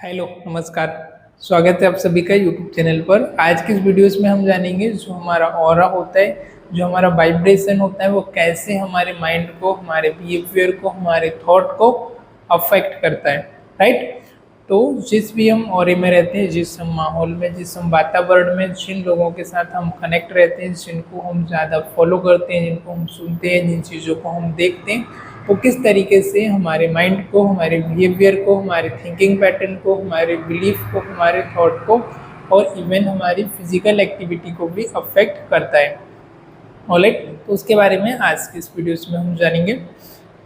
Hello नमस्कार। स्वागत है आप सभी का यूट्यूब चैनल पर। आज की इस वीडियोस में हम जानेंगे जो हमारा ऑरा होता है, जो हमारा वाइब्रेशन होता है, वो कैसे हमारे माइंड को, हमारे बिहेवियर को, हमारे थॉट को अफेक्ट करता है। राइट। तो जिस भी हम ऑरे में रहते हैं, जिस हम माहौल में, जिस हम वातावरण में, जिन लोगों के साथ हम कनेक्ट रहते हैं, जिनको हम ज़्यादा फॉलो करते हैं, जिनको हम सुनते हैं, जिन चीज़ों को हम देखते हैं, वो किस तरीके से हमारे माइंड को, हमारे बिहेवियर को, हमारे थिंकिंग पैटर्न को, हमारे बिलीफ को, हमारे थॉट को और इवन हमारी फिजिकल एक्टिविटी को भी अफेक्ट करता है। ऑलराइट, तो उसके बारे में आज की इस वीडियोस में हम जानेंगे।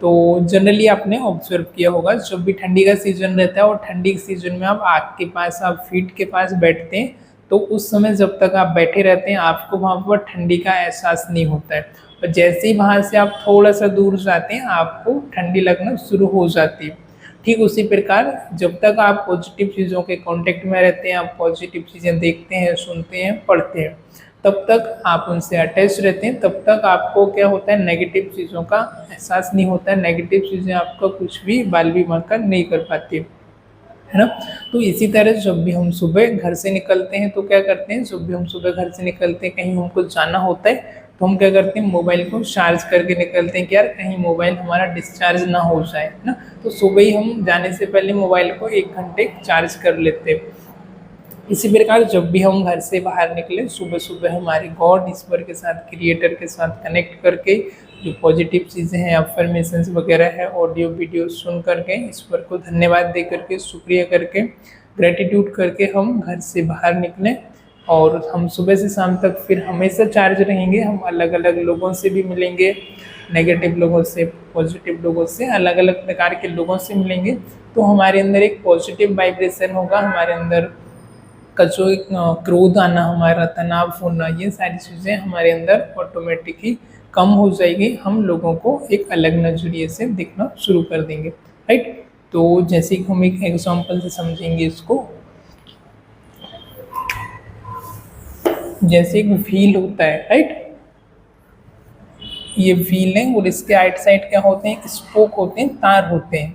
तो जनरली आपने ऑब्जर्व किया होगा, जब भी ठंडी का सीजन रहता है और ठंडी के सीजन में आप आग के पास, आप फीट के पास बैठते हैं, तो उस समय जब तक आप बैठे रहते हैं आपको वहाँ पर ठंडी का एहसास नहीं होता है, और जैसे ही वहाँ से आप थोड़ा सा दूर जाते हैं आपको ठंडी लगना शुरू हो जाती है। ठीक उसी प्रकार जब तक आप पॉजिटिव चीज़ों के कांटेक्ट में रहते हैं, आप पॉजिटिव चीज़ें देखते हैं, सुनते हैं, पढ़ते हैं, तब तक आप उनसे अटैच रहते हैं, तब तक आपको क्या होता है, नेगेटिव चीज़ों का एहसास नहीं होता है, नेगेटिव चीज़ें आपका कुछ भी बाल भी मक्का नहीं कर पाती है ना। तो इसी तरह जब भी हम सुबह घर से निकलते हैं तो क्या करते हैं, जब भी हम सुबह घर से निकलते हैं, कहीं हमको जाना होता है, तो हम क्या करते हैं, मोबाइल को चार्ज करके निकलते हैं कि यार कहीं मोबाइल हमारा डिस्चार्ज ना हो जाए ना। तो सुबह ही हम जाने से पहले मोबाइल को 1 घंटे चार्ज कर लेते हैं। इसी प्रकार जब भी हम घर से बाहर निकले, सुबह सुबह हमारे गॉड, ईश्वर के साथ, क्रिएटर के साथ कनेक्ट करके जो पॉजिटिव चीज़ें हैं, अफर्मेशंस वगैरह है, ऑडियो वीडियो सुन करके, ईश्वर को धन्यवाद दे करके, शुक्रिया करके, ग्रेटिट्यूड करके हम घर से बाहर निकलें। और हम सुबह से शाम तक फिर हमेशा चार्ज रहेंगे। हम अलग अलग लोगों से भी मिलेंगे, नेगेटिव लोगों से, पॉजिटिव लोगों से, अलग अलग प्रकार के लोगों से मिलेंगे, तो हमारे अंदर एक पॉजिटिव वाइब्रेशन होगा। हमारे अंदर का जो एक क्रोध आना, हमारा तनाव होना, ये सारी चीज़ें हमारे अंदर ऑटोमेटिक ही कम हो जाएगी। हम लोगों को एक अलग नज़रिए से दिखना शुरू कर देंगे। राइट। तो जैसे कि हम एक एग्जांपल से समझेंगे इसको, जैसे एक व्हील होता है। राइट। ये व्हील है और इसके आइट साइड क्या होते हैं, स्पोक होते हैं, तार होते हैं।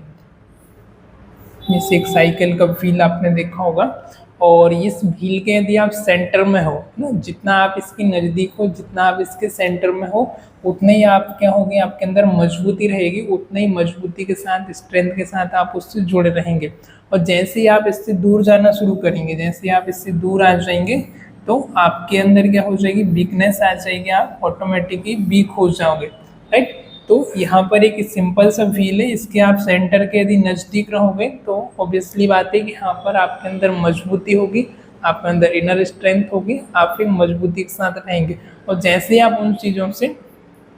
जैसे एक साइकिल का व्हील आपने देखा होगा, और इस व्हील के यदि आप सेंटर में हो ना, जितना आप इसके नज़दीक हो, जितना आप इसके सेंटर में हो, उतने ही आप क्या होंगे, आपके अंदर मजबूती रहेगी, उतने ही मजबूती के साथ, स्ट्रेंथ के साथ आप उससे जुड़े रहेंगे। और जैसे ही आप इससे दूर जाना शुरू करेंगे, जैसे ही आप इससे दूर आ जाएंगे, तो आपके अंदर क्या हो जाएगी, वीकनेस आ जाएगी, आप ऑटोमेटिकली वीक हो जाओगे। राइट। तो यहाँ पर एक सिंपल सा व्हील है, इसके आप सेंटर के यदि नज़दीक रहोगे तो ऑब्वियसली बात है कि यहाँ पर आपके अंदर मजबूती होगी, आपके अंदर इनर स्ट्रेंथ होगी, आप एक मजबूती के साथ रहेंगे। और जैसे ही आप उन चीज़ों से,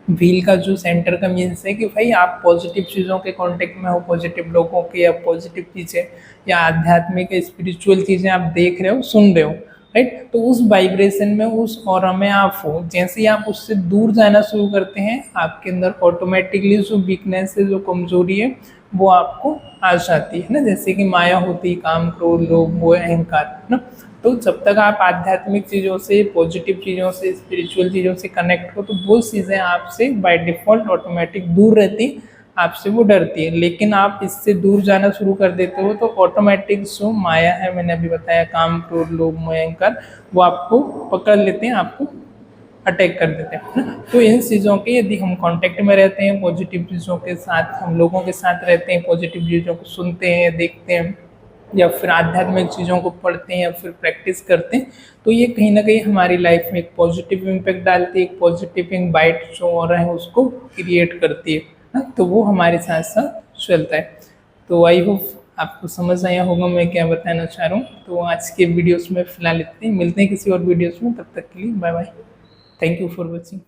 व्हील का जो सेंटर का मीन्स है कि भाई आप पॉजिटिव चीज़ों के कांटेक्ट में हो, पॉजिटिव लोगों के, या पॉजिटिव चीज़ें या आध्यात्मिक स्पिरिचुअल चीज़ें आप देख रहे हो, सुन रहे हो। राइट। तो उस वाइब्रेशन में, उस ऑरा में आप हो। जैसे ही आप उससे दूर जाना शुरू करते हैं, आपके अंदर ऑटोमेटिकली जो वीकनेस है, जो कमजोरी है, वो आपको आ जाती है ना। जैसे कि माया होती है, काम, क्रोध, लोभ, मोह, अहंकार ना। तो जब तक आप आध्यात्मिक चीज़ों से, पॉजिटिव चीज़ों से, स्पिरिचुअल चीज़ों से कनेक्ट हो, तो वो चीज़ें आपसे बाय डिफ़ॉल्ट ऑटोमेटिक दूर रहती, आपसे वो डरती है। लेकिन आप इससे दूर जाना शुरू कर देते हो तो ऑटोमेटिक जो माया है, मैंने अभी बताया, काम, क्रोध, लोभ, मोह, अहंकार, वो आपको पकड़ लेते हैं, आपको अटैक कर देते हैं। तो इन चीज़ों के यदि हम कांटेक्ट में रहते हैं, पॉजिटिव चीज़ों के साथ, हम लोगों के साथ रहते हैं, पॉजिटिव चीज़ों को सुनते हैं, देखते हैं, या फिर आध्यात्मिक चीज़ों को पढ़ते हैं, या फिर प्रैक्टिस करते हैं, तो ये कहीं ना कहीं हमारी लाइफ में एक पॉजिटिव इम्पैक्ट डालती है, एक पॉजिटिव वाइब जो हो रहा है उसको क्रिएट करती है ना। तो वो हमारे साथ साथ चलता है। तो आई होप आपको समझ आया होगा मैं क्या बताना चाह रहा हूँ। तो आज के वीडियोस में फिलहाल इतने, मिलते हैं किसी और वीडियोस में, तब तक के लिए bye bye. Thank you for watching.